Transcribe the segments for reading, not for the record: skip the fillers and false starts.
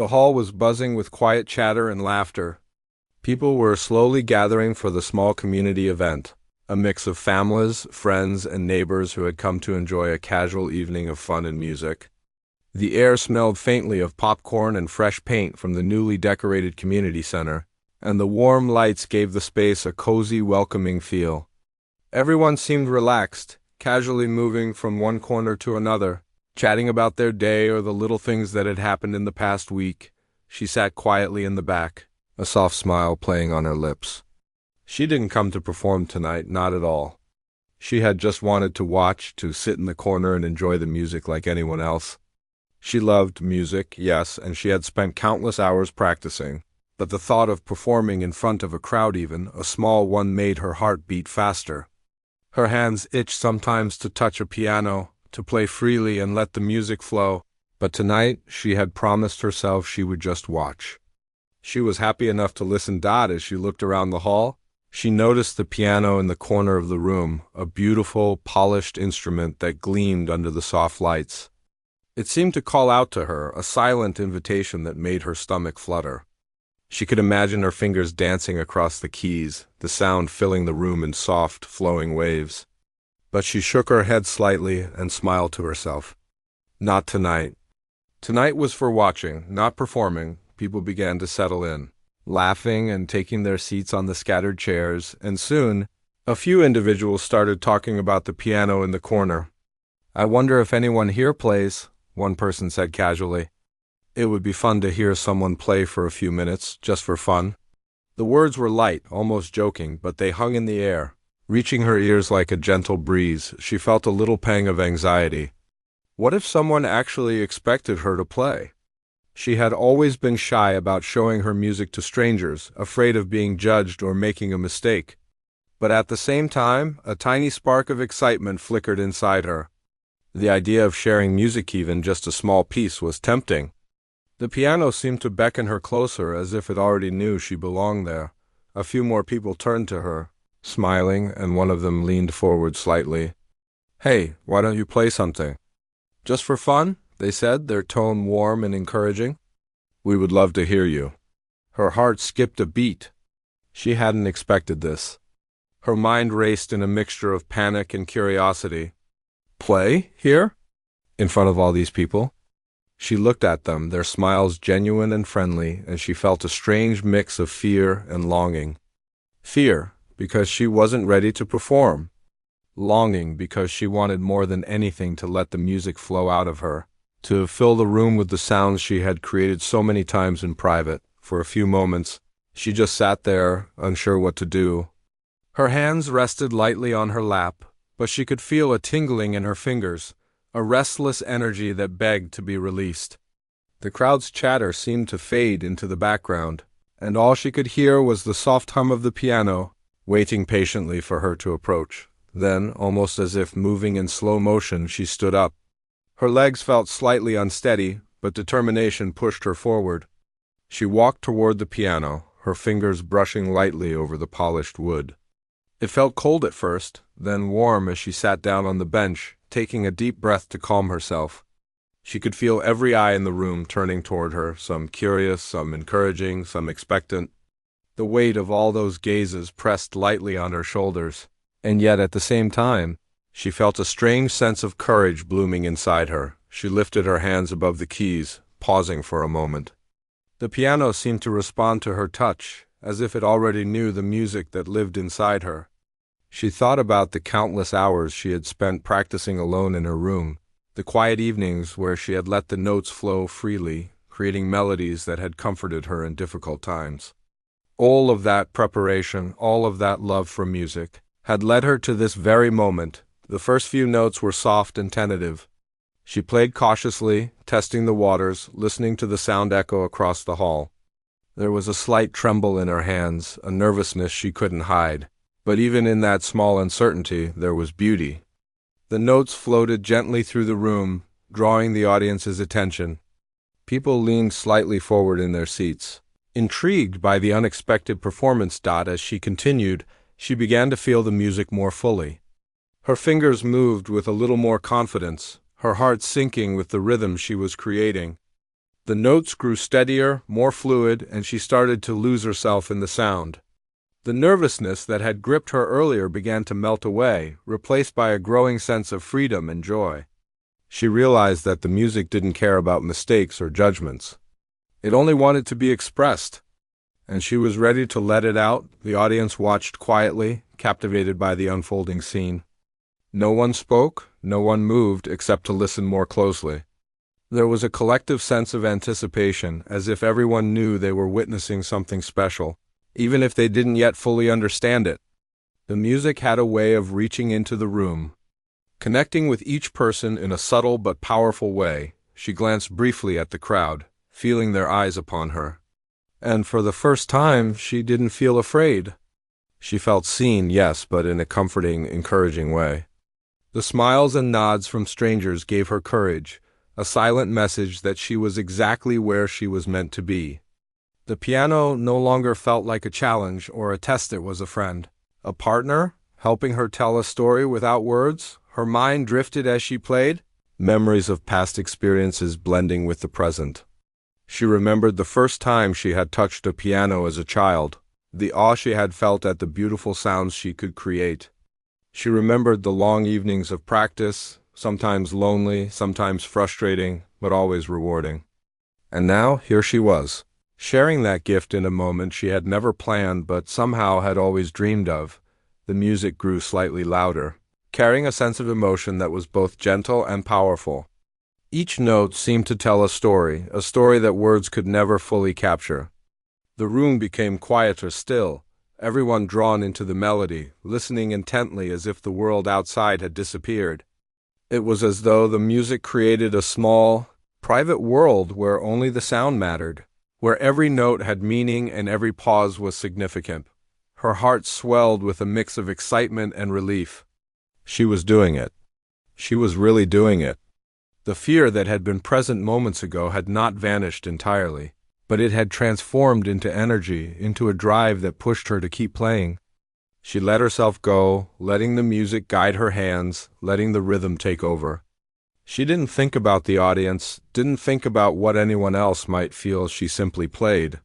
The hall was buzzing with quiet chatter and laughter. People were slowly gathering for the small community event, a mix of families, friends, and neighbors who had come to enjoy a casual evening of fun and music. The air smelled faintly of popcorn and fresh paint from the newly decorated community center, and the warm lights gave the space a cozy, welcoming feel. Everyone seemed relaxed, casually moving from one corner to another, chatting about their day or the little things that had happened in the past week. She sat quietly in the back, a soft smile playing on her lips. She didn't come to perform tonight, not at all. She had just wanted to watch, to sit in the corner and enjoy the music like anyone else. She loved music, yes, and she had spent countless hours practicing, but the thought of performing in front of a crowd, even a small one, made her heart beat faster. Her hands itched sometimes to touch a piano, to play freely and let the music flow, but tonight she had promised herself she would just watch. She was happy enough to listen. As she looked around the hall, she noticed the piano in the corner of the room, a beautiful, polished instrument that gleamed under the soft lights. It seemed to call out to her, a silent invitation that made her stomach flutter. She could imagine her fingers dancing across the keys, the sound filling the room in soft, flowing waves. But she shook her head slightly and smiled to herself. Not tonight. Tonight was for watching, not performing. People began to settle in, laughing and taking their seats on the scattered chairs, and soon, a few individuals started talking about the piano in the corner. "I wonder if anyone here plays," one person said casually. "It would be fun to hear someone play for a few minutes, just for fun." The words were light, almost joking, but they hung in the air, reaching her ears like a gentle breeze. She felt a little pang of anxiety. What if someone actually expected her to play? She had always been shy about showing her music to strangers, afraid of being judged or making a mistake. But at the same time, a tiny spark of excitement flickered inside her. The idea of sharing music, even just a small piece, was tempting. The piano seemed to beckon her closer, as if it already knew she belonged there. A few more people turned to her, smiling, and one of them leaned forward slightly. "Hey, why don't you play something?" "Just for fun?" they said, their tone warm and encouraging. "We would love to hear you." Her heart skipped a beat. She hadn't expected this. Her mind raced in a mixture of panic and curiosity. Play? Here? In front of all these people? She looked at them, their smiles genuine and friendly, and she felt a strange mix of fear and longing. Fear, because she wasn't ready to perform. Longing, because she wanted more than anything to let the music flow out of her, to fill the room with the sounds she had created so many times in private. For a few moments, she just sat there, unsure what to do. Her hands rested lightly on her lap, but she could feel a tingling in her fingers, a restless energy that begged to be released. The crowd's chatter seemed to fade into the background, and all she could hear was the soft hum of the piano, waiting patiently for her to approach. Then, almost as if moving in slow motion, she stood up. Her legs felt slightly unsteady, but determination pushed her forward. She walked toward the piano, her fingers brushing lightly over the polished wood. It felt cold at first, then warm as she sat down on the bench, taking a deep breath to calm herself. She could feel every eye in the room turning toward her, some curious, some encouraging, some expectant. The weight of all those gazes pressed lightly on her shoulders, and yet at the same time, she felt a strange sense of courage blooming inside her. She lifted her hands above the keys, pausing for a moment. The piano seemed to respond to her touch, as if it already knew the music that lived inside her. She thought about the countless hours she had spent practicing alone in her room, the quiet evenings where she had let the notes flow freely, creating melodies that had comforted her in difficult times. All of that preparation, all of that love for music, had led her to this very moment. The first few notes were soft and tentative. She played cautiously, testing the waters, listening to the sound echo across the hall. There was a slight tremble in her hands, a nervousness she couldn't hide. But even in that small uncertainty, there was beauty. The notes floated gently through the room, drawing the audience's attention. People leaned slightly forward in their seats. Intrigued by the unexpected performance. As she continued, she began to feel the music more fully. Her fingers moved with a little more confidence, her heart syncing with the rhythm she was creating. The notes grew steadier, more fluid, and she started to lose herself in the sound. The nervousness that had gripped her earlier began to melt away, replaced by a growing sense of freedom and joy. She realized that the music didn't care about mistakes or judgments. It only wanted to be expressed, and she was ready to let it out. The audience watched quietly, captivated by the unfolding scene. No one spoke, no one moved except to listen more closely. There was a collective sense of anticipation, as if everyone knew they were witnessing something special, even if they didn't yet fully understand it. The music had a way of reaching into the room, connecting with each person in a subtle but powerful way. She glanced briefly at the crowd, feeling their eyes upon her. And for the first time, she didn't feel afraid. She felt seen, yes, but in a comforting, encouraging way. The smiles and nods from strangers gave her courage, a silent message that she was exactly where she was meant to be. The piano no longer felt like a challenge or a test, it was a friend, a partner, helping her tell a story without words. Her mind drifted as she played, memories of past experiences blending with the present. She remembered the first time she had touched a piano as a child, the awe she had felt at the beautiful sounds she could create. She remembered the long evenings of practice, sometimes lonely, sometimes frustrating, but always rewarding. And now, here she was, sharing that gift in a moment she had never planned but somehow had always dreamed of. The music grew slightly louder, carrying a sense of emotion that was both gentle and powerful. Each note seemed to tell a story that words could never fully capture. The room became quieter still, everyone drawn into the melody, listening intently as if the world outside had disappeared. It was as though the music created a small, private world where only the sound mattered, where every note had meaning and every pause was significant. Her heart swelled with a mix of excitement and relief. She was doing it. She was really doing it. The fear that had been present moments ago had not vanished entirely, but it had transformed into energy, into a drive that pushed her to keep playing. She let herself go, letting the music guide her hands, letting the rhythm take over. She didn't think about the audience, didn't think about what anyone else might feel. She simply played.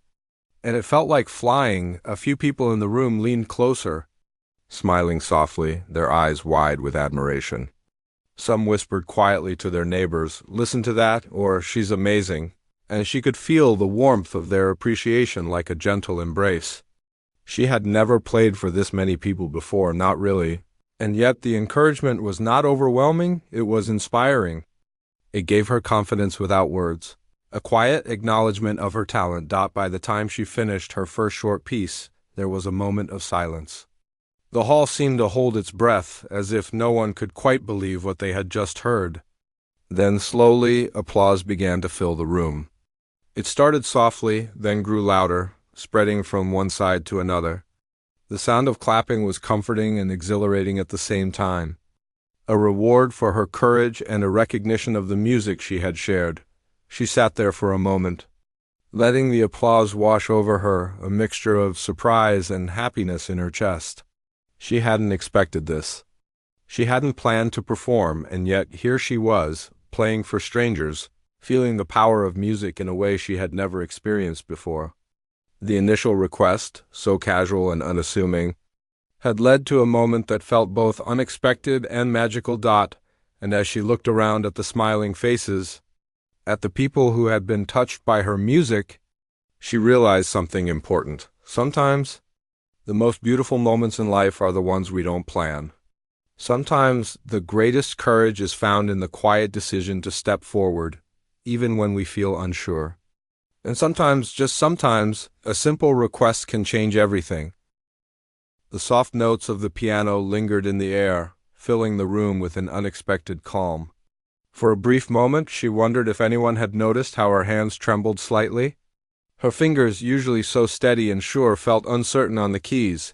And it felt like flying. A few people in the room leaned closer, smiling softly, their eyes wide with admiration. Some whispered quietly to their neighbors, "Listen to that," or "She's amazing," and she could feel the warmth of their appreciation like a gentle embrace. She had never played for this many people before, not really, and yet the encouragement was not overwhelming, it was inspiring. It gave her confidence without words, a quiet acknowledgement of her talent. By the time she finished her first short piece, there was a moment of silence. The hall seemed to hold its breath, as if no one could quite believe what they had just heard. Then slowly, applause began to fill the room. It started softly, then grew louder, spreading from one side to another. The sound of clapping was comforting and exhilarating at the same time, a reward for her courage and a recognition of the music she had shared. She sat there for a moment, letting the applause wash over her, a mixture of surprise and happiness in her chest. She hadn't expected this. She hadn't planned to perform, and yet here she was, playing for strangers, feeling the power of music in a way she had never experienced before. The initial request, so casual and unassuming, had led to a moment that felt both unexpected and magical. And as she looked around at the smiling faces, at the people who had been touched by her music, she realized something important. Sometimes, the most beautiful moments in life are the ones we don't plan. Sometimes, the greatest courage is found in the quiet decision to step forward, even when we feel unsure. And sometimes, just sometimes, a simple request can change everything. The soft notes of the piano lingered in the air, filling the room with an unexpected calm. For a brief moment, she wondered if anyone had noticed how her hands trembled slightly. Her fingers, usually so steady and sure, felt uncertain on the keys.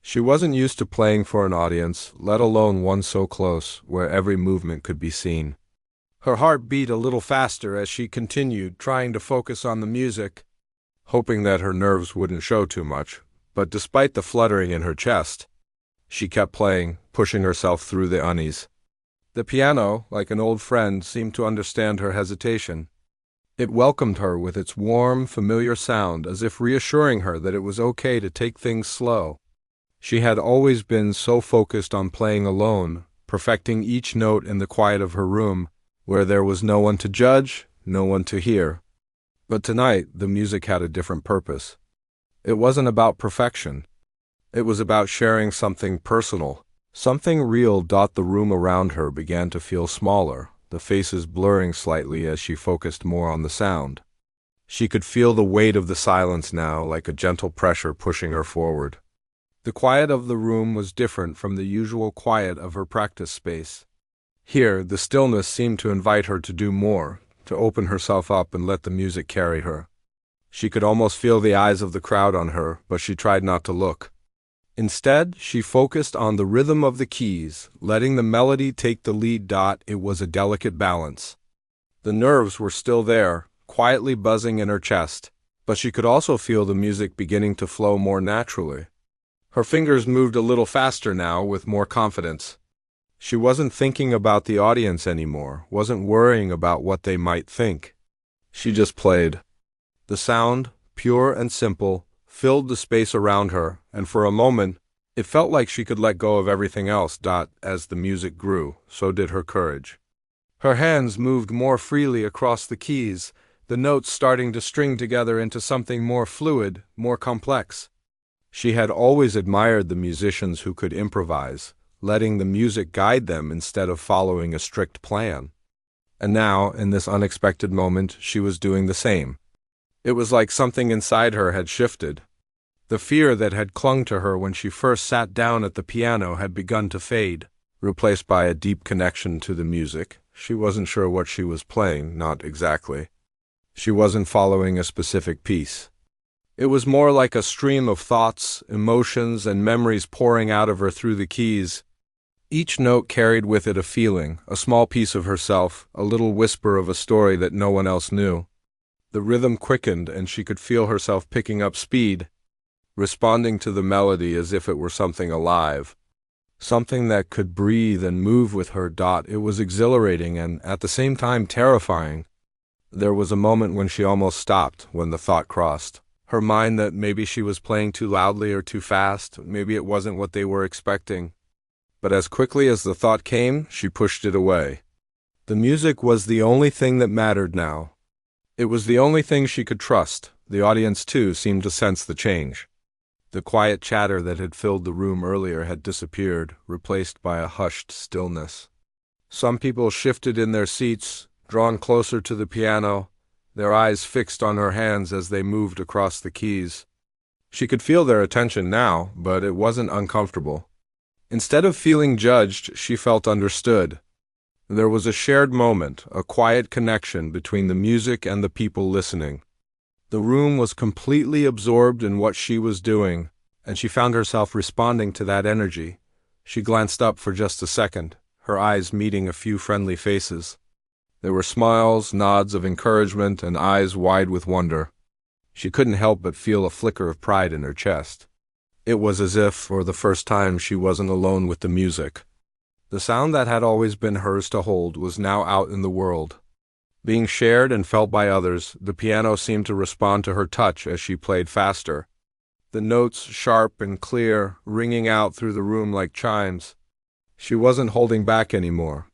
She wasn't used to playing for an audience, let alone one so close, where every movement could be seen. Her heart beat a little faster as she continued, trying to focus on the music, hoping that her nerves wouldn't show too much. But despite the fluttering in her chest, she kept playing, pushing herself through the unease. The piano, like an old friend, seemed to understand her hesitation. It welcomed her with its warm, familiar sound, as if reassuring her that it was okay to take things slow. She had always been so focused on playing alone, perfecting each note in the quiet of her room, where there was no one to judge, no one to hear. But tonight, the music had a different purpose. It wasn't about perfection. It was about sharing something personal, something real. The room around her began to feel smaller, the faces blurring slightly as she focused more on the sound. She could feel the weight of the silence now, like a gentle pressure pushing her forward. The quiet of the room was different from the usual quiet of her practice space. Here, the stillness seemed to invite her to do more, to open herself up and let the music carry her. She could almost feel the eyes of the crowd on her, but she tried not to look. Instead, she focused on the rhythm of the keys, letting the melody take the lead. It was a delicate balance. The nerves were still there, quietly buzzing in her chest, but she could also feel the music beginning to flow more naturally. Her fingers moved a little faster now, with more confidence. She wasn't thinking about the audience anymore, wasn't worrying about what they might think. She just played. The sound, pure and simple, filled the space around her, and for a moment, it felt like she could let go of everything else. As the music grew, so did her courage. Her hands moved more freely across the keys, the notes starting to string together into something more fluid, more complex. She had always admired the musicians who could improvise, letting the music guide them instead of following a strict plan. And now, in this unexpected moment, she was doing the same. It was like something inside her had shifted. The fear that had clung to her when she first sat down at the piano had begun to fade, replaced by a deep connection to the music. She wasn't sure what she was playing, not exactly. She wasn't following a specific piece. It was more like a stream of thoughts, emotions, and memories pouring out of her through the keys. Each note carried with it a feeling, a small piece of herself, a little whisper of a story that no one else knew. The rhythm quickened, and she could feel herself picking up speed, responding to the melody as if it were something alive, something that could breathe and move with her. It was exhilarating and, at the same time, terrifying. There was a moment when she almost stopped, when the thought crossed her mind that maybe she was playing too loudly or too fast, maybe it wasn't what they were expecting. But as quickly as the thought came, she pushed it away. The music was the only thing that mattered now. It was the only thing she could trust. The audience, too, seemed to sense the change. The quiet chatter that had filled the room earlier had disappeared, replaced by a hushed stillness. Some people shifted in their seats, drawn closer to the piano, their eyes fixed on her hands as they moved across the keys. She could feel their attention now, but it wasn't uncomfortable. Instead of feeling judged, she felt understood. There was a shared moment, a quiet connection between the music and the people listening. The room was completely absorbed in what she was doing, and she found herself responding to that energy. She glanced up for just a second, her eyes meeting a few friendly faces. There were smiles, nods of encouragement, and eyes wide with wonder. She couldn't help but feel a flicker of pride in her chest. It was as if, for the first time, she wasn't alone with the music. The sound that had always been hers to hold was now out in the world. Being shared and felt by others, the piano seemed to respond to her touch as she played faster. The notes, sharp and clear, ringing out through the room like chimes. She wasn't holding back anymore.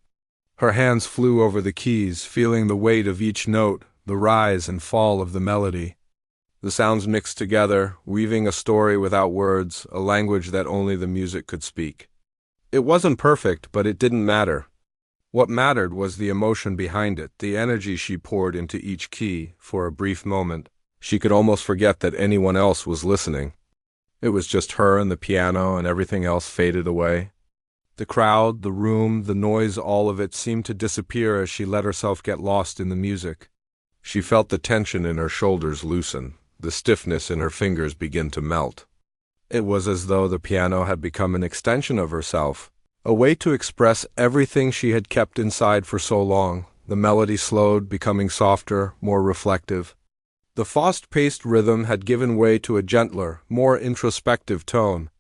Her hands flew over the keys, feeling the weight of each note, the rise and fall of the melody. The sounds mixed together, weaving a story without words, a language that only the music could speak. It wasn't perfect, but it didn't matter. What mattered was the emotion behind it, the energy she poured into each key. For a brief moment, she could almost forget that anyone else was listening. It was just her and the piano, and everything else faded away. The crowd, the room, the noise, all of it seemed to disappear as she let herself get lost in the music. She felt the tension in her shoulders loosen, the stiffness in her fingers begin to melt. It was as though the piano had become an extension of herself, a way to express everything she had kept inside for so long. The melody slowed, becoming softer, more reflective. The fast-paced rhythm had given way to a gentler, more introspective tone.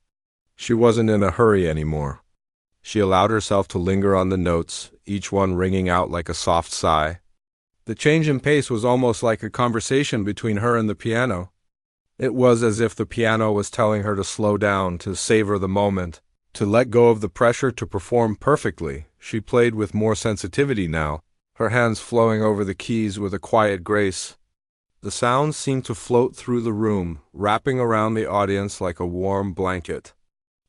She wasn't in a hurry anymore. She allowed herself to linger on the notes, each one ringing out like a soft sigh. The change in pace was almost like a conversation between her and the piano. It was as if the piano was telling her to slow down, to savor the moment, to let go of the pressure to perform perfectly. She played with more sensitivity now, her hands flowing over the keys with a quiet grace. The sounds seemed to float through the room, wrapping around the audience like a warm blanket.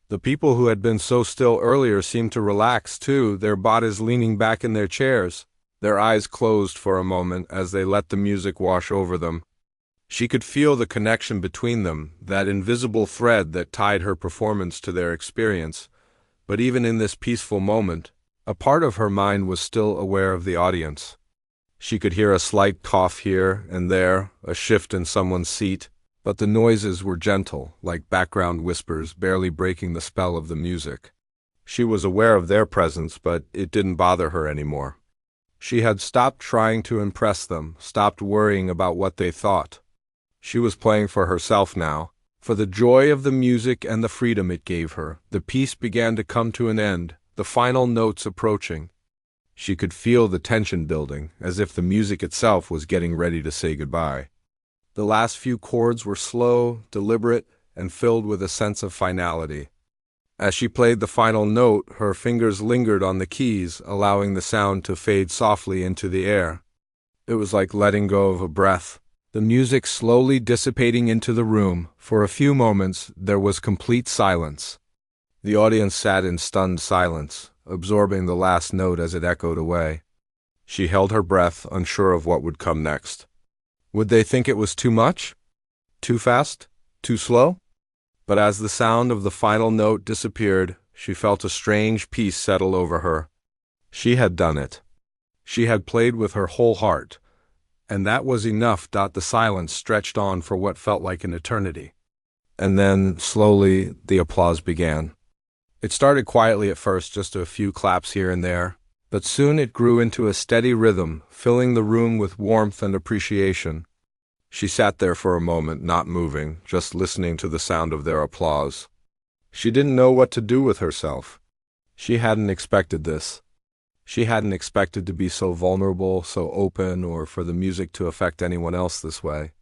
The people who had been so still earlier seemed to relax too, their bodies leaning back in their chairs, their eyes closed for a moment as they let the music wash over them. She could feel the connection between them, that invisible thread that tied her performance to their experience. But even in this peaceful moment, a part of her mind was still aware of the audience. She could hear a slight cough here and there, a shift in someone's seat, but the noises were gentle, like background whispers barely breaking the spell of the music. She was aware of their presence, but it didn't bother her anymore. She had stopped trying to impress them, stopped worrying about what they thought. She was playing for herself now, for the joy of the music and the freedom it gave her. The piece began to come to an end, the final notes approaching. She could feel the tension building, as if the music itself was getting ready to say goodbye. The last few chords were slow, deliberate, and filled with a sense of finality. As she played the final note, her fingers lingered on the keys, allowing the sound to fade softly into the air. It was like letting go of a breath. The music slowly dissipating into the room. For a few moments, there was complete silence. The audience sat in stunned silence, absorbing the last note as it echoed away. She held her breath, unsure of what would come next. Would they think it was too much? Too fast? Too slow? But as the sound of the final note disappeared, she felt a strange peace settle over her. She had done it. She had played with her whole heart. And that was enough. The silence stretched on for what felt like an eternity. And then, slowly, the applause began. It started quietly at first, just a few claps here and there, but soon it grew into a steady rhythm, filling the room with warmth and appreciation. She sat there for a moment, not moving, just listening to the sound of their applause. She didn't know what to do with herself. She hadn't expected this. She hadn't expected to be so vulnerable, so open, or for the music to affect anyone else this way.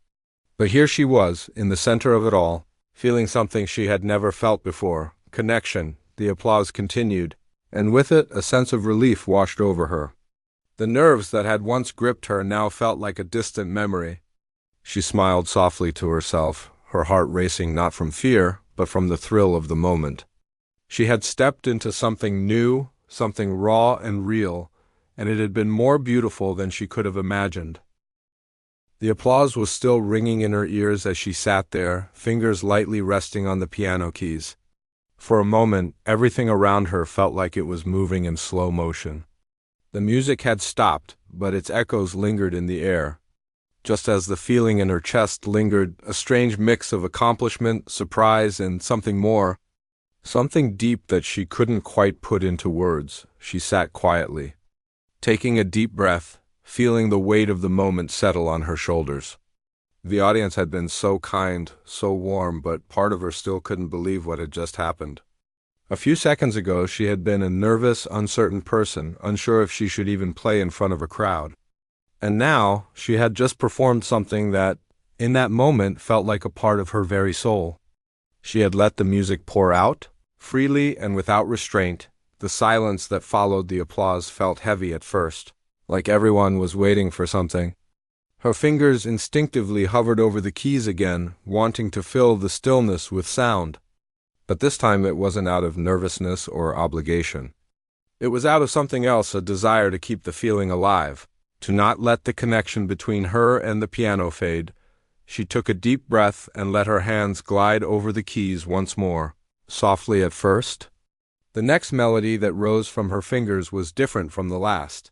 But here she was, in the center of it all, feeling something she had never felt before, connection. The applause continued, and with it a sense of relief washed over her. The nerves that had once gripped her now felt like a distant memory. She smiled softly to herself, her heart racing not from fear, but from the thrill of the moment. She had stepped into something new, something raw and real, and it had been more beautiful than she could have imagined. The applause was still ringing in her ears as she sat there, fingers lightly resting on the piano keys. For a moment, everything around her felt like it was moving in slow motion. The music had stopped, but its echoes lingered in the air. Just as the feeling in her chest lingered, a strange mix of accomplishment, surprise, and something more. Something deep that she couldn't quite put into words. She sat quietly, taking a deep breath, feeling the weight of the moment settle on her shoulders. The audience had been so kind, so warm, but part of her still couldn't believe what had just happened. A few seconds ago, she had been a nervous, uncertain person, unsure if she should even play in front of a crowd. And now, she had just performed something that, in that moment, felt like a part of her very soul. She had let the music pour out, freely and without restraint. The silence that followed the applause felt heavy at first, like everyone was waiting for something. Her fingers instinctively hovered over the keys again, wanting to fill the stillness with sound. But this time it wasn't out of nervousness or obligation. It was out of something else, a desire to keep the feeling alive, to not let the connection between her and the piano fade. She took a deep breath and let her hands glide over the keys once more, softly at first. The next melody that rose from her fingers was different from the last.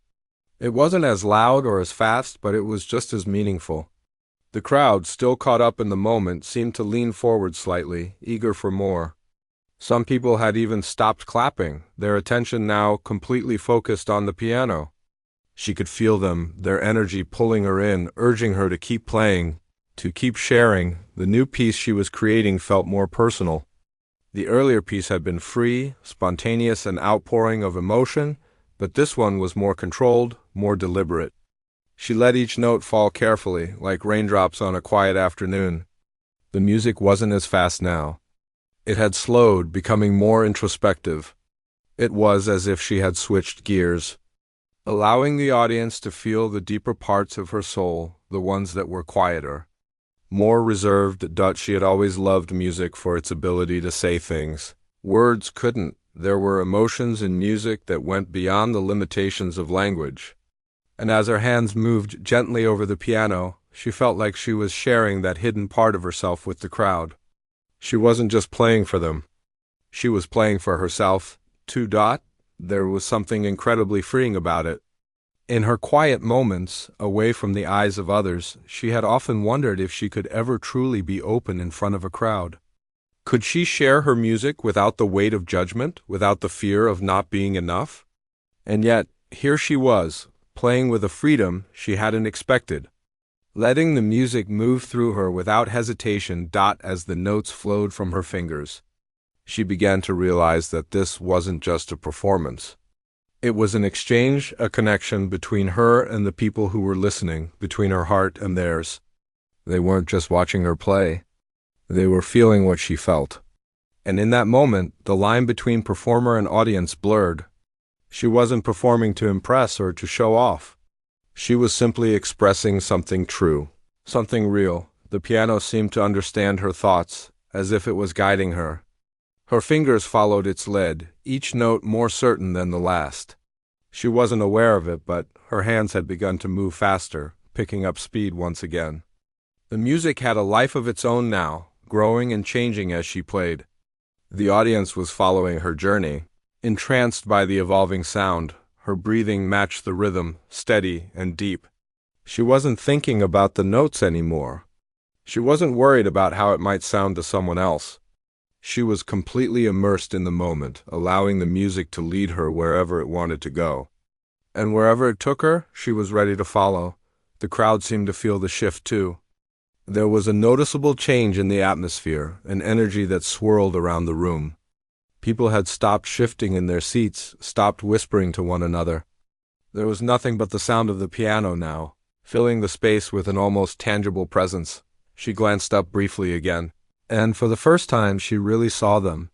It wasn't as loud or as fast, but it was just as meaningful. The crowd, still caught up in the moment, seemed to lean forward slightly, eager for more. Some people had even stopped clapping, their attention now completely focused on the piano. She could feel them, their energy pulling her in, urging her to keep playing, to keep sharing. The new piece she was creating felt more personal. The earlier piece had been free, spontaneous, an outpouring of emotion, but this one was more controlled, more deliberate. She let each note fall carefully, like raindrops on a quiet afternoon. The music wasn't as fast now. It had slowed, becoming more introspective. It was as if she had switched gears, allowing the audience to feel the deeper parts of her soul, the ones that were quieter, more reserved. She had always loved music for its ability to say things words couldn't. There were emotions in music that went beyond the limitations of language. And as her hands moved gently over the piano, she felt like she was sharing that hidden part of herself with the crowd. She wasn't just playing for them. She was playing for herself, too. There was something incredibly freeing about it. In her quiet moments, away from the eyes of others, she had often wondered if she could ever truly be open in front of a crowd. Could she share her music without the weight of judgment, without the fear of not being enough? And yet, here she was, playing with a freedom she hadn't expected, letting the music move through her without hesitation. As the notes flowed from her fingers, she began to realize that this wasn't just a performance. It was an exchange, a connection between her and the people who were listening, between her heart and theirs. They weren't just watching her play. They were feeling what she felt. And in that moment, the line between performer and audience blurred. She wasn't performing to impress or to show off. She was simply expressing something true, something real. The piano seemed to understand her thoughts, as if it was guiding her. Her fingers followed its lead, each note more certain than the last. She wasn't aware of it, but her hands had begun to move faster, picking up speed once again. The music had a life of its own now, growing and changing as she played. The audience was following her journey, entranced by the evolving sound. Her breathing matched the rhythm, steady and deep. She wasn't thinking about the notes anymore. She wasn't worried about how it might sound to someone else. She was completely immersed in the moment, allowing the music to lead her wherever it wanted to go. And wherever it took her, she was ready to follow. The crowd seemed to feel the shift too. There was a noticeable change in the atmosphere, an energy that swirled around the room. People had stopped shifting in their seats, stopped whispering to one another. There was nothing but the sound of the piano now, filling the space with an almost tangible presence. She glanced up briefly again, and for the first time she really saw them.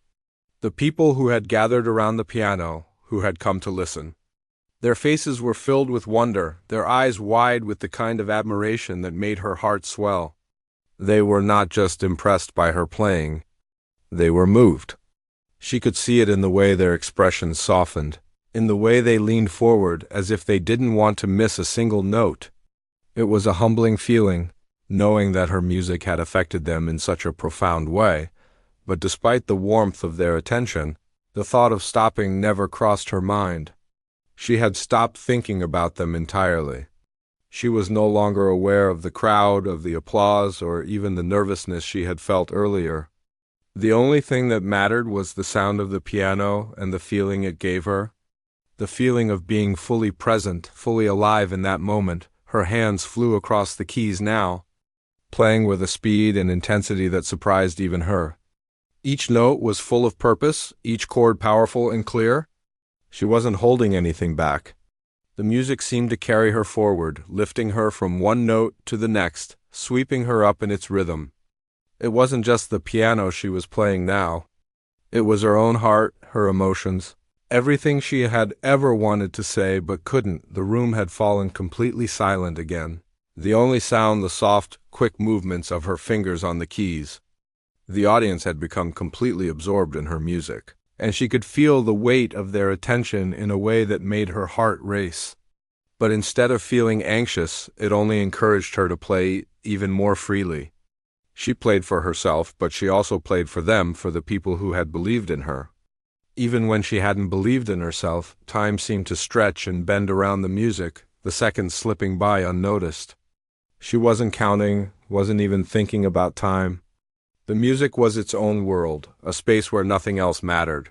The people who had gathered around the piano, who had come to listen. Their faces were filled with wonder, their eyes wide with the kind of admiration that made her heart swell. They were not just impressed by her playing. They were moved. She could see it in the way their expressions softened, in the way they leaned forward as if they didn't want to miss a single note. It was a humbling feeling, knowing that her music had affected them in such a profound way, but despite the warmth of their attention, the thought of stopping never crossed her mind. She had stopped thinking about them entirely. She was no longer aware of the crowd, of the applause, or even the nervousness she had felt earlier. The only thing that mattered was the sound of the piano and the feeling it gave her. The feeling of being fully present, fully alive in that moment. Her hands flew across the keys now, playing with a speed and intensity that surprised even her. Each note was full of purpose, each chord powerful and clear. She wasn't holding anything back. The music seemed to carry her forward, lifting her from one note to the next, sweeping her up in its rhythm. It wasn't just the piano she was playing now. It was her own heart, her emotions, everything she had ever wanted to say but couldn't. The room had fallen completely silent again. The only sound, the soft, quick movements of her fingers on the keys. The audience had become completely absorbed in her music, and she could feel the weight of their attention in a way that made her heart race. But instead of feeling anxious, it only encouraged her to play even more freely. She played for herself, but she also played for them, for the people who had believed in her. Even when she hadn't believed in herself, time seemed to stretch and bend around the music, the seconds slipping by unnoticed. She wasn't counting, wasn't even thinking about time. The music was its own world, a space where nothing else mattered.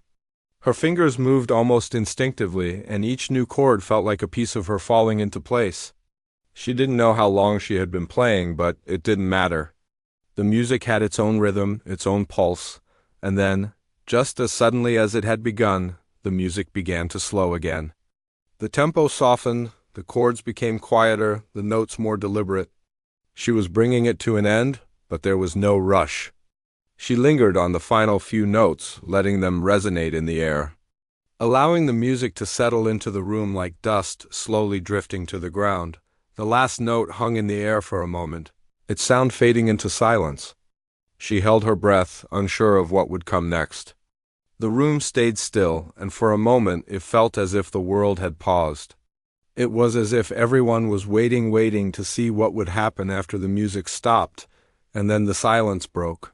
Her fingers moved almost instinctively, and each new chord felt like a piece of her falling into place. She didn't know how long she had been playing, but it didn't matter. The music had its own rhythm, its own pulse, and then, just as suddenly as it had begun, the music began to slow again. The tempo softened, The chords became quieter, the notes more deliberate. She was bringing it to an end, but there was no rush. She lingered on the final few notes, letting them resonate in the air, allowing the music to settle into the room like dust slowly drifting to the ground. The last note hung in the air for a moment, its sound fading into silence. She held her breath, unsure of what would come next. The room stayed still, and for a moment it felt as if the world had paused. It was as if everyone was waiting to see what would happen after the music stopped, and then the silence broke.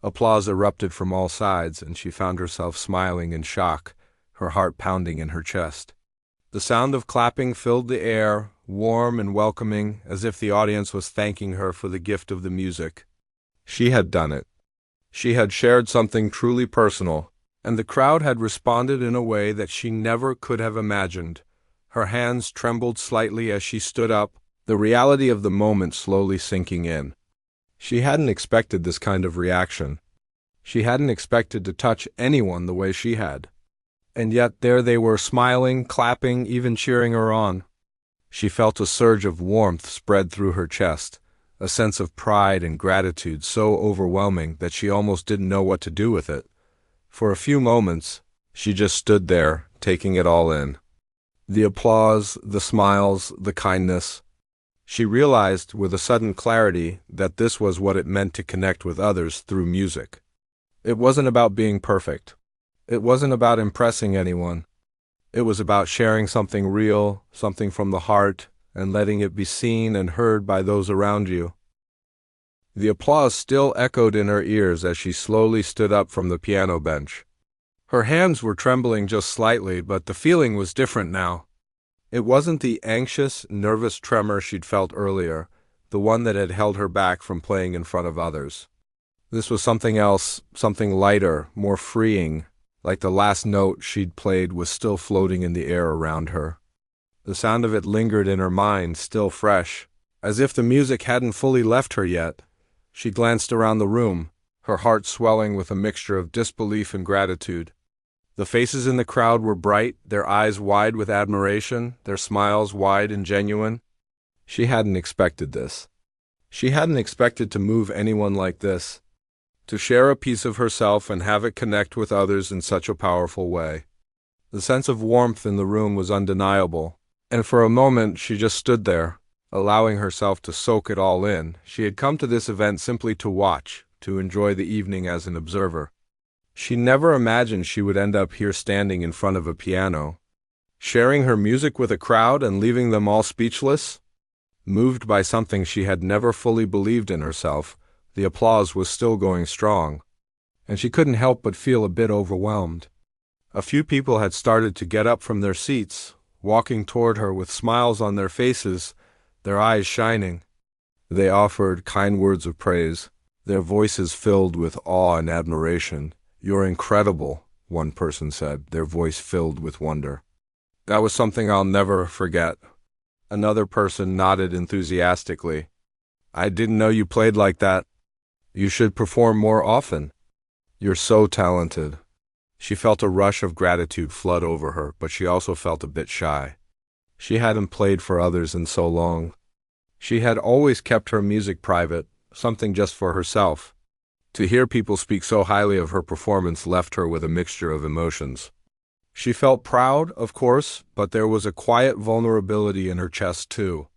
Applause erupted from all sides, and she found herself smiling in shock, her heart pounding in her chest. The sound of clapping filled the air, warm and welcoming, as if the audience was thanking her for the gift of the music. She had done it. She had shared something truly personal, and the crowd had responded in a way that she never could have imagined. Her hands trembled slightly as she stood up, the reality of the moment slowly sinking in. She hadn't expected this kind of reaction. She hadn't expected to touch anyone the way she had. And yet there they were, smiling, clapping, even cheering her on. She felt a surge of warmth spread through her chest, a sense of pride and gratitude so overwhelming that she almost didn't know what to do with it. For a few moments, she just stood there, taking it all in. The applause, the smiles, the kindness. She realized with a sudden clarity that this was what it meant to connect with others through music. It wasn't about being perfect. It wasn't about impressing anyone. It was about sharing something real, something from the heart, and letting it be seen and heard by those around you. The applause still echoed in her ears as she slowly stood up from the piano bench. Her hands were trembling just slightly, but the feeling was different now. It wasn't the anxious, nervous tremor she'd felt earlier, the one that had held her back from playing in front of others. This was something else, something lighter, more freeing, like the last note she'd played was still floating in the air around her. The sound of it lingered in her mind, still fresh, as if the music hadn't fully left her yet. She glanced around the room, her heart swelling with a mixture of disbelief and gratitude. The faces in the crowd were bright, their eyes wide with admiration, their smiles wide and genuine. She hadn't expected this. She hadn't expected to move anyone like this, to share a piece of herself and have it connect with others in such a powerful way. The sense of warmth in the room was undeniable, and for a moment she just stood there, allowing herself to soak it all in. She had come to this event simply to watch, to enjoy the evening as an observer. She never imagined she would end up here standing in front of a piano, sharing her music with a crowd and leaving them all speechless. Moved by something she had never fully believed in herself, the applause was still going strong, and she couldn't help but feel a bit overwhelmed. A few people had started to get up from their seats, walking toward her with smiles on their faces, their eyes shining. They offered kind words of praise, their voices filled with awe and admiration. "You're incredible," one person said, their voice filled with wonder. "That was something I'll never forget." Another person nodded enthusiastically. "I didn't know you played like that. You should perform more often. You're so talented." She felt a rush of gratitude flood over her, but she also felt a bit shy. She hadn't played for others in so long. She had always kept her music private, something just for herself. To hear people speak so highly of her performance left her with a mixture of emotions. She felt proud, of course, but there was a quiet vulnerability in her chest too.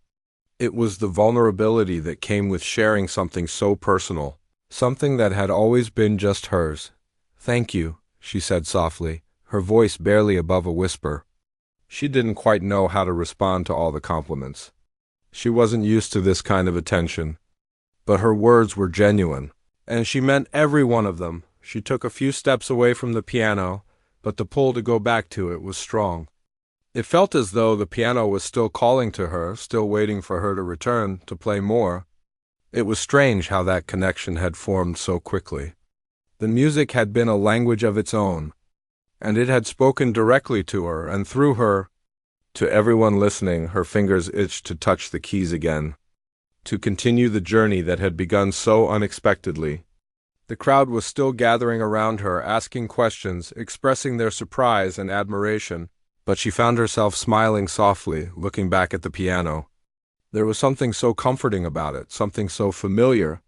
It was the vulnerability that came with sharing something so personal, something that had always been just hers. "Thank you," she said softly, her voice barely above a whisper. She didn't quite know how to respond to all the compliments. She wasn't used to this kind of attention, but her words were genuine, and she meant every one of them. She took a few steps away from the piano, but the pull to go back to it was strong. It felt as though the piano was still calling to her, still waiting for her to return, to play more. It was strange how that connection had formed so quickly. The music had been a language of its own, and it had spoken directly to her and through her. To everyone listening, her fingers itched to touch the keys again, to continue the journey that had begun so unexpectedly. The crowd was still gathering around her, asking questions, expressing their surprise and admiration. But she found herself smiling softly, looking back at the piano. There was something so comforting about it, something so familiar.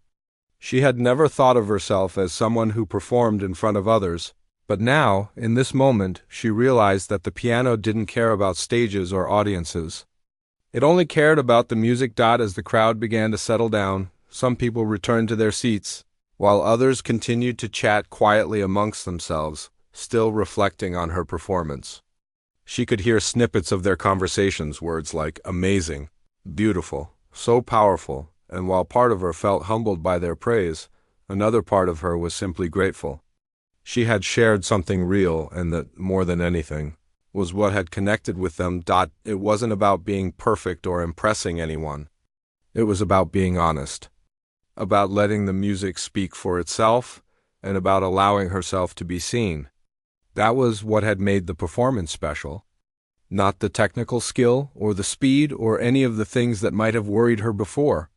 She had never thought of herself as someone who performed in front of others, but now, in this moment, she realized that the piano didn't care about stages or audiences. It only cared about the music. As the crowd began to settle down, some people returned to their seats, while others continued to chat quietly amongst themselves, still reflecting on her performance. She could hear snippets of their conversations, words like amazing, beautiful, so powerful, and while part of her felt humbled by their praise, another part of her was simply grateful. She had shared something real, and that, more than anything, was what had connected with them. It wasn't about being perfect or impressing anyone. It was about being honest, about letting the music speak for itself, and about allowing herself to be seen. That was what had made the performance special. Not the technical skill, or the speed, or any of the things that might have worried her before.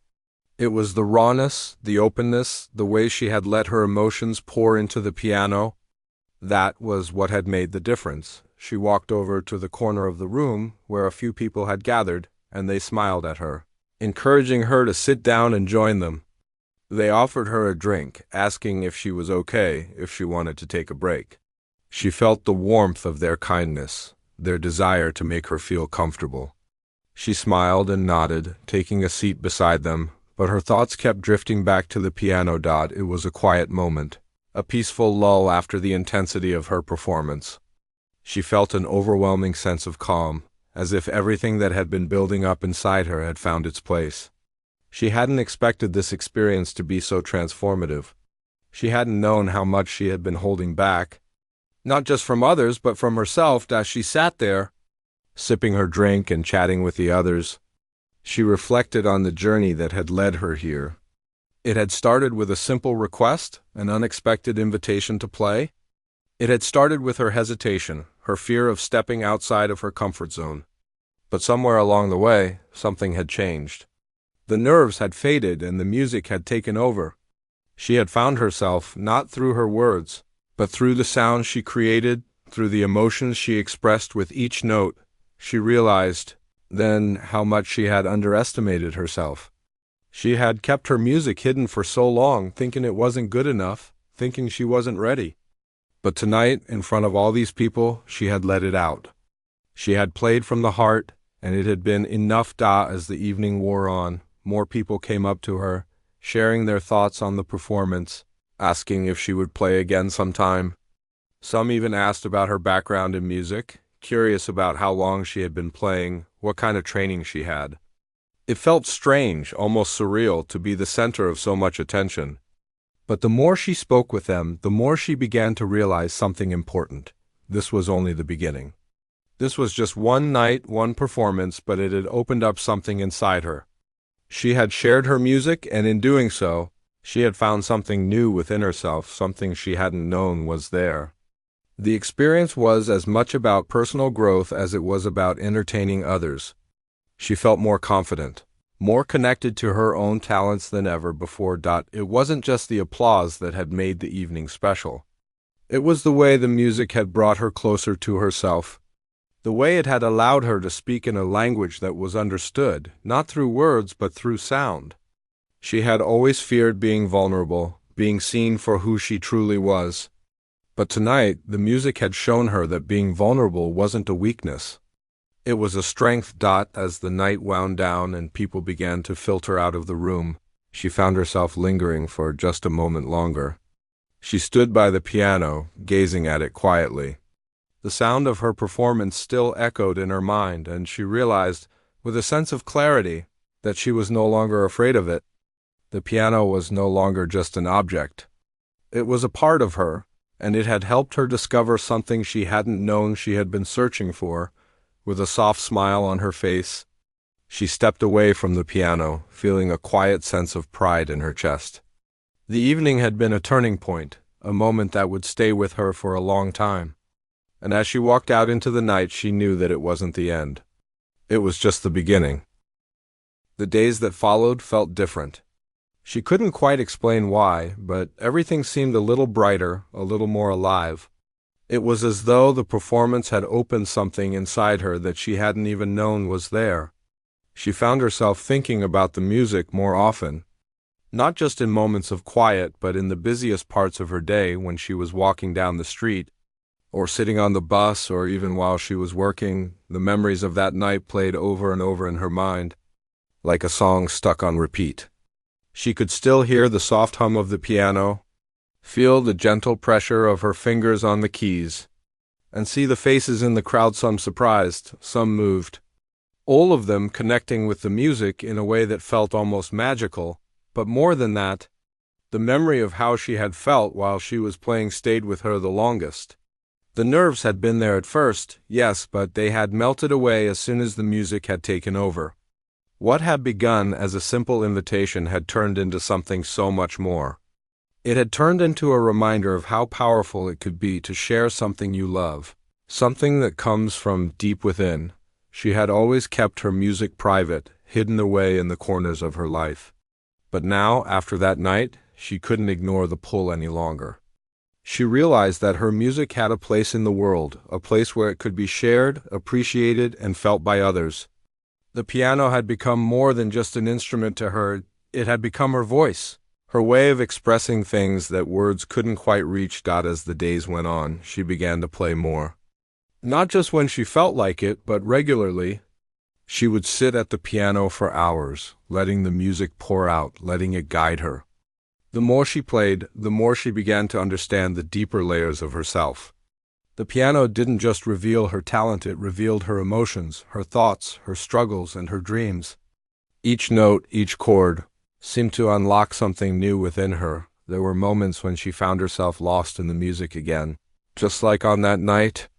It was the rawness, the openness, the way she had let her emotions pour into the piano. That was what had made the difference. She walked over to the corner of the room where a few people had gathered, and they smiled at her, encouraging her to sit down and join them. They offered her a drink, asking if she was okay, if she wanted to take a break. She felt the warmth of their kindness, their desire to make her feel comfortable. She smiled and nodded, taking a seat beside them, but her thoughts kept drifting back to the piano. It was a quiet moment, a peaceful lull after the intensity of her performance. She felt an overwhelming sense of calm, as if everything that had been building up inside her had found its place. She hadn't expected this experience to be so transformative. She hadn't known how much she had been holding back, not just from others, but from herself. As she sat there, sipping her drink and chatting with the others, she reflected on the journey that had led her here. It had started with a simple request, an unexpected invitation to play. It had started with her hesitation, her fear of stepping outside of her comfort zone. But somewhere along the way, something had changed. The nerves had faded and the music had taken over. She had found herself not through her words, but through the sounds she created, through the emotions she expressed with each note. She realized then how much she had underestimated herself. She had kept her music hidden for so long, thinking it wasn't good enough, thinking she wasn't ready. But tonight, in front of all these people, she had let it out. She had played from the heart, and it had been enough. As the evening wore on, more people came up to her, sharing their thoughts on the performance, asking if she would play again sometime. Some even asked about her background in music, curious about how long she had been playing, what kind of training she had. It felt strange, almost surreal, to be the center of so much attention. But the more she spoke with them, the more she began to realize something important. This was only the beginning. This was just one night, one performance, but it had opened up something inside her. She had shared her music, and in doing so, she had found something new within herself, something she hadn't known was there. The experience was as much about personal growth as it was about entertaining others. She felt more confident, more connected to her own talents than ever before. It wasn't just the applause that had made the evening special. It was the way the music had brought her closer to herself, the way it had allowed her to speak in a language that was understood, not through words but through sound. She had always feared being vulnerable, being seen for who she truly was. But tonight, the music had shown her that being vulnerable wasn't a weakness. It was a strength. As the night wound down and people began to filter out of the room, she found herself lingering for just a moment longer. She stood by the piano, gazing at it quietly. The sound of her performance still echoed in her mind, and she realized, with a sense of clarity, that she was no longer afraid of it. The piano was no longer just an object. It was a part of her, and it had helped her discover something she hadn't known she had been searching for. With a soft smile on her face, she stepped away from the piano, feeling a quiet sense of pride in her chest. The evening had been a turning point, a moment that would stay with her for a long time. And as she walked out into the night, she knew that it wasn't the end. It was just the beginning. The days that followed felt different. She couldn't quite explain why, but everything seemed a little brighter, a little more alive. It was as though the performance had opened something inside her that she hadn't even known was there. She found herself thinking about the music more often, not just in moments of quiet, but in the busiest parts of her day when she was walking down the street, or sitting on the bus, or even while she was working. The memories of that night played over and over in her mind, like a song stuck on repeat. She could still hear the soft hum of the piano, feel the gentle pressure of her fingers on the keys, and see the faces in the crowd, some surprised, some moved, all of them connecting with the music in a way that felt almost magical. But more than that, the memory of how she had felt while she was playing stayed with her the longest. The nerves had been there at first, yes, but they had melted away as soon as the music had taken over. What had begun as a simple invitation had turned into something so much more. It had turned into a reminder of how powerful it could be to share something you love, something that comes from deep within. She had always kept her music private, hidden away in the corners of her life. But now, after that night, she couldn't ignore the pull any longer. She realized that her music had a place in the world, a place where it could be shared, appreciated, and felt by others. The piano had become more than just an instrument to her. It had become her voice, her way of expressing things that words couldn't quite reach. As the days went on, she began to play more. Not just when she felt like it, but regularly. She would sit at the piano for hours, letting the music pour out, letting it guide her. The more she played, the more she began to understand the deeper layers of herself. The piano didn't just reveal her talent, it revealed her emotions, her thoughts, her struggles, and her dreams. Each note, each chord, seemed to unlock something new within her. There were moments when she found herself lost in the music again. Just like on that night,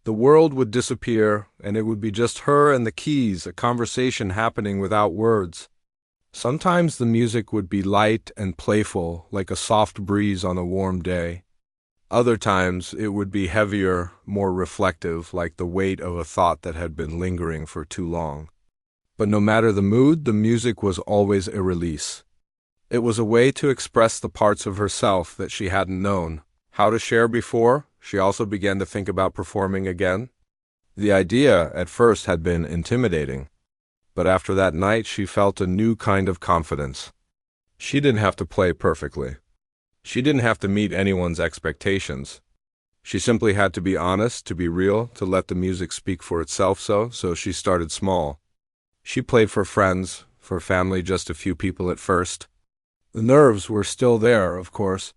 the world would disappear, and it would be just her and the keys, a conversation happening without words. Sometimes the music would be light and playful, like a soft breeze on a warm day. Other times it would be heavier, more reflective, like the weight of a thought that had been lingering for too long. But no matter the mood, the music was always a release. It was a way to express the parts of herself that she hadn't known how to share before. She also began to think about performing again. The idea at first had been intimidating, but after that night she felt a new kind of confidence. She didn't have to play perfectly. She didn't have to meet anyone's expectations. She simply had to be honest, to be real, to let the music speak for itself. So she started small. She played for friends, for family, just a few people at first. The nerves were still there, of course.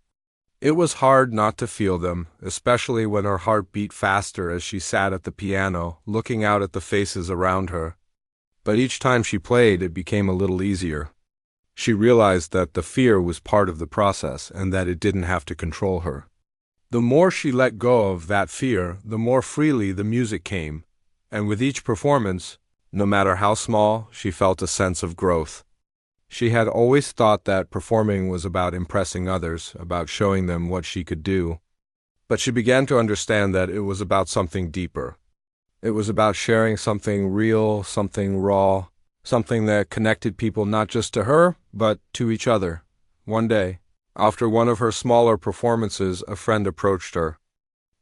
It was hard not to feel them, especially when her heart beat faster as she sat at the piano, looking out at the faces around her. But each time she played, it became a little easier. She realized that the fear was part of the process and that it didn't have to control her. The more she let go of that fear, the more freely the music came, and with each performance, no matter how small, she felt a sense of growth. She had always thought that performing was about impressing others, about showing them what she could do. But she began to understand that it was about something deeper. It was about sharing something real, something raw, something that connected people not just to her, but to each other. One day, after one of her smaller performances, a friend approached her.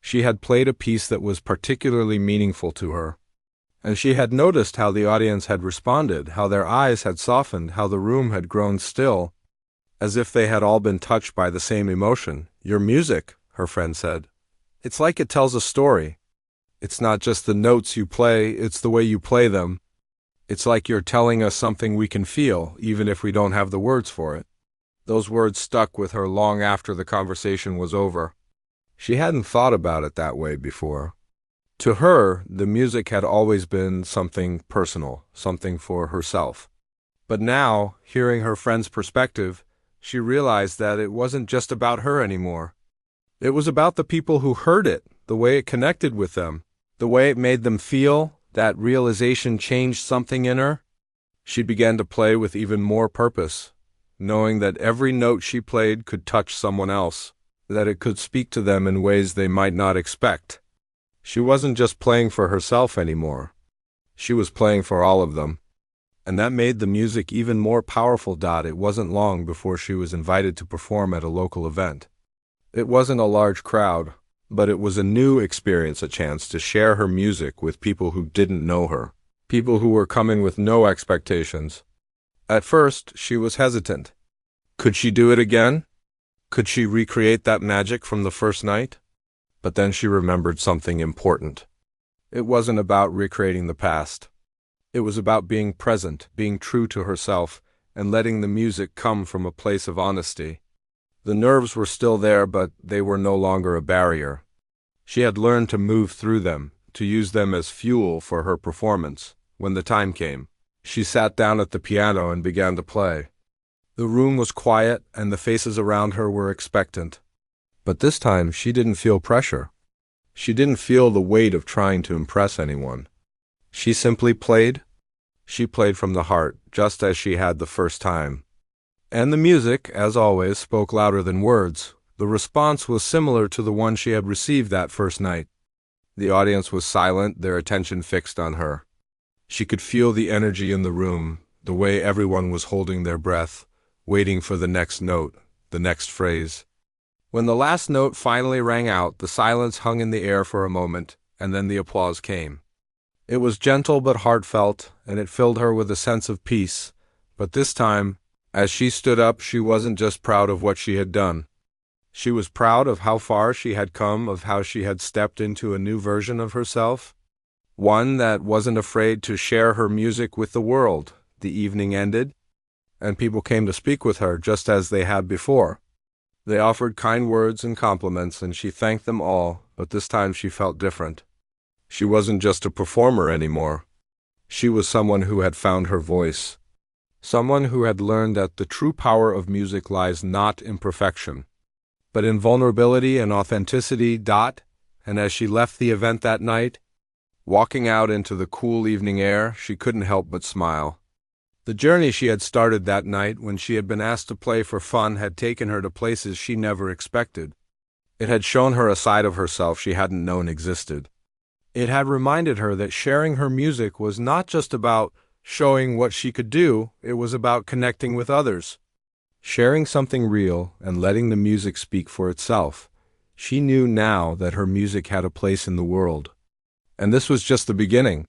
She had played a piece that was particularly meaningful to her, and she had noticed how the audience had responded, how their eyes had softened, how the room had grown still, as if they had all been touched by the same emotion. "Your music," her friend said. "It's like it tells a story. It's not just the notes you play, it's the way you play them. It's like you're telling us something we can feel, even if we don't have the words for it." Those words stuck with her long after the conversation was over. She hadn't thought about it that way before. To her, the music had always been something personal, something for herself. But now, hearing her friend's perspective, she realized that it wasn't just about her anymore. It was about the people who heard it, the way it connected with them, the way it made them feel. That realization changed something in her. She began to play with even more purpose, knowing that every note she played could touch someone else, that it could speak to them in ways they might not expect. She wasn't just playing for herself anymore. She was playing for all of them. And that made the music even more powerful. It wasn't long before she was invited to perform at a local event. It wasn't a large crowd, but it was a new experience, a chance to share her music with people who didn't know her, people who were coming with no expectations. At first, she was hesitant. Could she do it again? Could she recreate that magic from the first night? But then she remembered something important. It wasn't about recreating the past. It was about being present, being true to herself, and letting the music come from a place of honesty. The nerves were still there, but they were no longer a barrier. She had learned to move through them, to use them as fuel for her performance. When the time came, she sat down at the piano and began to play. The room was quiet, and the faces around her were expectant. But this time, she didn't feel pressure. She didn't feel the weight of trying to impress anyone. She simply played. She played from the heart, just as she had the first time. And the music, as always, spoke louder than words. The response was similar to the one she had received that first night. The audience was silent, their attention fixed on her. She could feel the energy in the room, the way everyone was holding their breath, waiting for the next note, the next phrase. When the last note finally rang out, the silence hung in the air for a moment, and then the applause came. It was gentle but heartfelt, and it filled her with a sense of peace. But this time, as she stood up, she wasn't just proud of what she had done. She was proud of how far she had come, of how she had stepped into a new version of herself. One that wasn't afraid to share her music with the world. The evening ended, and people came to speak with her just as they had before. They offered kind words and compliments, and she thanked them all, but this time she felt different. She wasn't just a performer anymore. She was someone who had found her voice. Someone who had learned that the true power of music lies not in perfection, but in vulnerability and authenticity. And as she left the event that night, walking out into the cool evening air, she couldn't help but smile. The journey she had started that night when she had been asked to play for fun had taken her to places she never expected. It had shown her a side of herself she hadn't known existed. It had reminded her that sharing her music was not just about showing what she could do, it was about connecting with others. Sharing something real and letting the music speak for itself. She knew now that her music had a place in the world. And this was just the beginning.